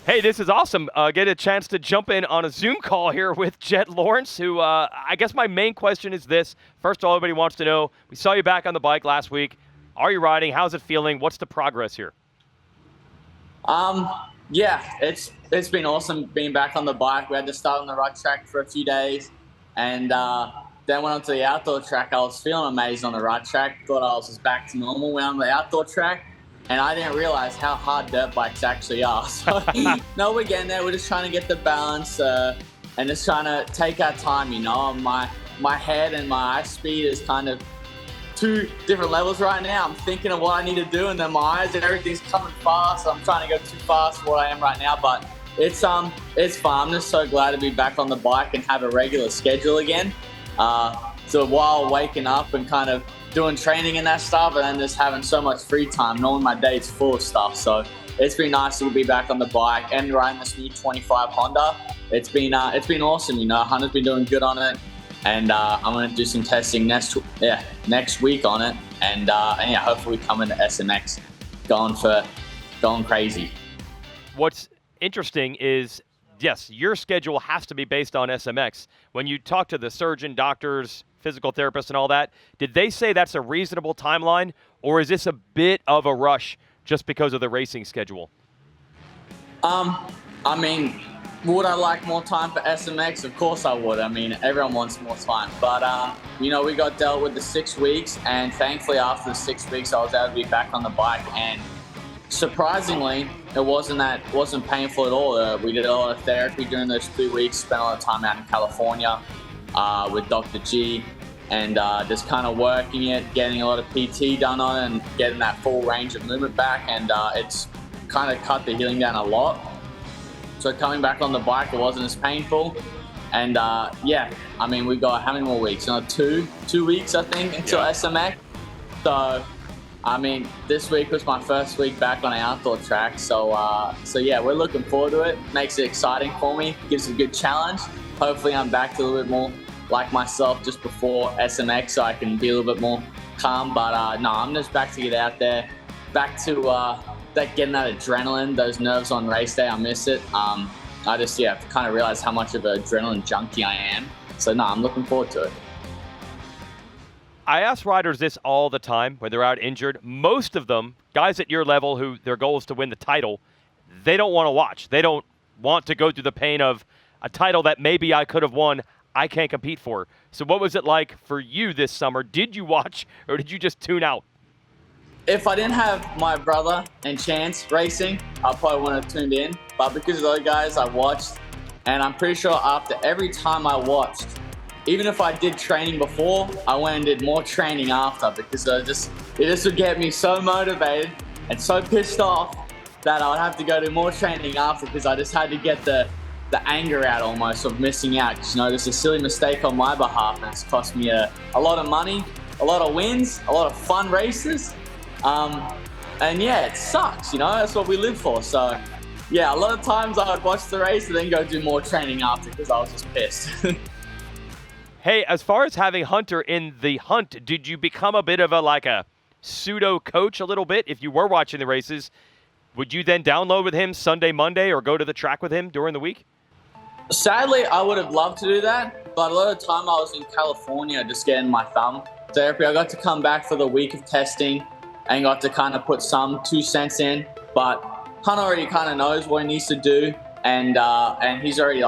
Hey, this is awesome. Get a chance to jump in on a Zoom call here with Jett Lawrence, who I guess my main question is this. First of all, everybody wants to know, we saw you back on the bike last week. Are you riding? How's it feeling? What's the progress here? Yeah, it's been awesome being back on the bike. We had to start on the rut track for a few days, and then went onto the outdoor track. I was feeling amazing on the rut track. Thought I was just back to normal. Went on the outdoor track, and I didn't realize how hard dirt bikes actually are. So, no, we're getting there. We're just trying to get the balance and just trying to take our time. You know, my head and my eye speed is kind of two different levels right now. I'm thinking of what I need to do, and then my eyes and everything's coming fast. I'm trying to go too fast for what I am right now, but it's fun. I'm just so glad to be back on the bike and have a regular schedule again. So while waking up and kind of doing training and that stuff, and then just having so much free time, knowing my day's full of stuff. So it's been nice to be back on the bike and riding this new 25 Honda. It's been awesome. You know, Honda's been doing good on it. And I'm going to do some testing next week on it, and yeah, hopefully come into SMX going crazy. What's interesting is, yes, your schedule has to be based on SMX. When you talk to the surgeon, doctors, physical therapists, and all that, did they say that's a reasonable timeline, or is this a bit of a rush just because of the racing schedule? I mean, would I like more time for SMX? Of course I would. I mean, everyone wants more time. But, you know, we got dealt with the 6 weeks, and thankfully after the 6 weeks, I was able to be back on the bike. And surprisingly, it wasn't painful at all. We did a lot of therapy during those 3 weeks, spent a lot of time out in California with Dr. G, and just kind of working it, getting a lot of PT done on it, and getting that full range of movement back. And it's kind of cut the healing down a lot. So coming back on the bike, it wasn't as painful. And yeah, I mean, we got how many more weeks? You know, two weeks, I think, until SMX. So, I mean, this week was my first week back on an outdoor track. So yeah, we're looking forward to it. Makes it exciting for me. Gives a good challenge. Hopefully I'm back to a little bit more like myself just before SMX, so I can be a little bit more calm. But no, I'm just back to get out there, back to getting that adrenaline, those nerves on race day. I miss it. I just kind of realized how much of an adrenaline junkie I am. So no, I'm looking forward to it. I ask riders this all the time when they're out injured. Most of them, guys at your level who their goal is to win the title, they don't want to watch. They don't want to go through the pain of a title that maybe I could have won, I can't compete for. So what was it like for you this summer? Did you watch, or did you just tune out? If I didn't have my brother and Chance racing, I probably wouldn't have tuned in. But because of those guys, I watched. And I'm pretty sure after every time I watched, even if I did training before, I went and did more training after, because it just would get me so motivated and so pissed off that I would have to go do more training after, because I just had to get the anger out almost of missing out. Because, you know, this is a silly mistake on my behalf, and it's cost me a lot of money, a lot of wins, a lot of fun races. And yeah, it sucks, you know, that's what we live for. So yeah, a lot of times I would watch the race and then go do more training after, because I was just pissed. Hey, as far as having Hunter in the hunt, did you become a bit of a pseudo coach a little bit? If you were watching the races, would you then download with him Sunday, Monday, or go to the track with him during the week? Sadly, I would have loved to do that, but a lot of the time I was in California just getting my thumb therapy. I got to come back for the week of testing and got to kind of put some 2 cents in, but Hunter already kind of knows what he needs to do, and he's already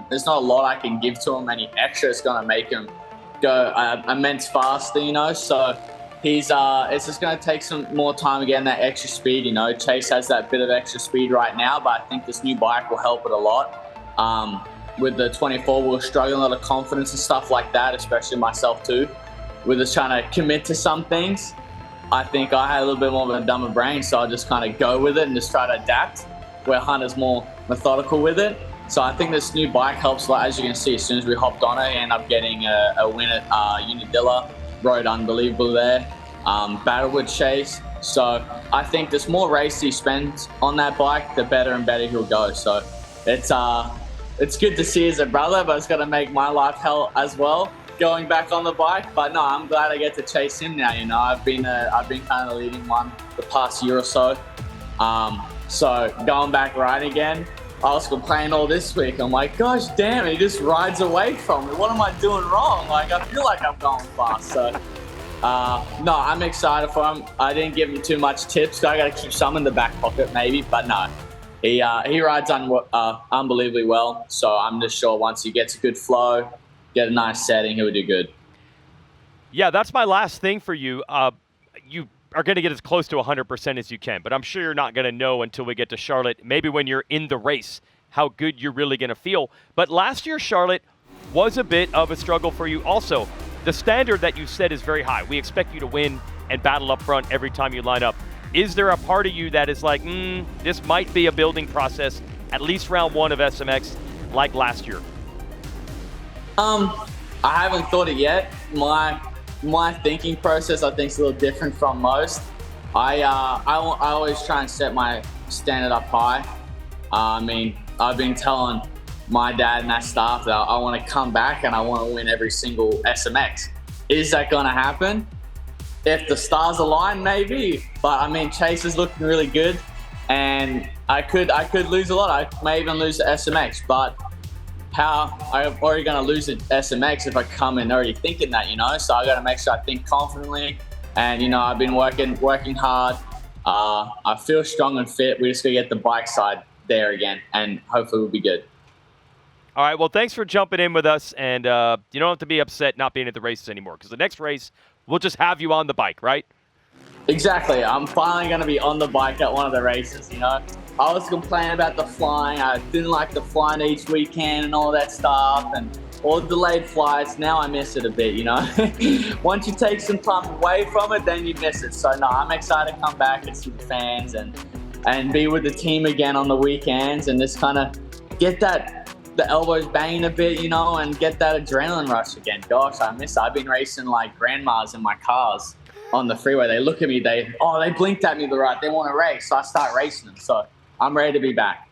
there's not a lot I can give to him, any extra is going to make him go immense faster, you know, so he's it's just going to take some more time again, that extra speed, you know. Chase has that bit of extra speed right now, but I think this new bike will help it a lot. With the 24, we're struggling, a lot of confidence and stuff like that, especially myself too, with just trying to commit to some things. I think I had a little bit more of a dumber brain, so I just kind of go with it and just try to adapt, where Hunter's more methodical with it. So I think this new bike helps a lot. As you can see, as soon as we hopped on it, I ended up getting a win at Unadilla, rode unbelievable there, battled with Chase. So I think there's more race he spends on that bike, the better and better he'll go. So it's good to see as a brother, but it's going to make my life hell as well, going back on the bike. But no, I'm glad I get to chase him now. You know, I've been kind of leading one the past year or so. So going back riding again, I was complaining all this week. I'm like, gosh damn, he just rides away from me. What am I doing wrong? Like, I feel like I'm going fast. So, no, I'm excited for him. I didn't give him too much tips. So I got to keep some in the back pocket maybe, but no. He rides unbelievably well. So I'm just sure once he gets a good flow, get a nice setting, he'll do good. Yeah, that's my last thing for you. You are going to get as close to 100% as you can, but I'm sure you're not going to know until we get to Charlotte, maybe when you're in the race, how good you're really going to feel. But last year, Charlotte was a bit of a struggle for you also. The standard that you set is very high. We expect you to win and battle up front every time you line up. Is there a part of you that is like, this might be a building process, at least round one of SMX, like last year? I haven't thought it yet. My thinking process, I think, is a little different from most. I always try and set my standard up high. I mean, I've been telling my dad and that staff that I want to come back and I want to win every single SMX. Is that going to happen? If the stars align, maybe. But I mean, Chase is looking really good, and I could lose a lot. I may even lose the SMX, but how I'm already going to lose the SMX if I come in already thinking that, you know? So I got to make sure I think confidently. And, you know, I've been working hard. I feel strong and fit. We just got to get the bike side there again, and hopefully we'll be good. All right, well, thanks for jumping in with us. And you don't have to be upset not being at the races anymore, because the next race, we'll just have you on the bike, right? Exactly. I'm finally going to be on the bike at one of the races, you know? I was complaining about the flying. I didn't like the flying each weekend and all that stuff and all the delayed flights. Now I miss it a bit, you know? Once you take some time away from it, then you miss it. So, no, I'm excited to come back and see the fans and be with the team again on the weekends and just kind of get the elbows banging a bit, you know, and get that adrenaline rush again. Gosh, I miss it. I've been racing like grandmas in my cars on the freeway. They look at me, they blinked at me the right, they want to race. So I start racing them. So I'm ready to be back.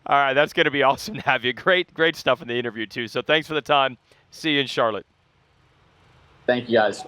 All right, that's going to be awesome to have you. Great stuff in the interview, too. So thanks for the time. See you in Charlotte. Thank you, guys.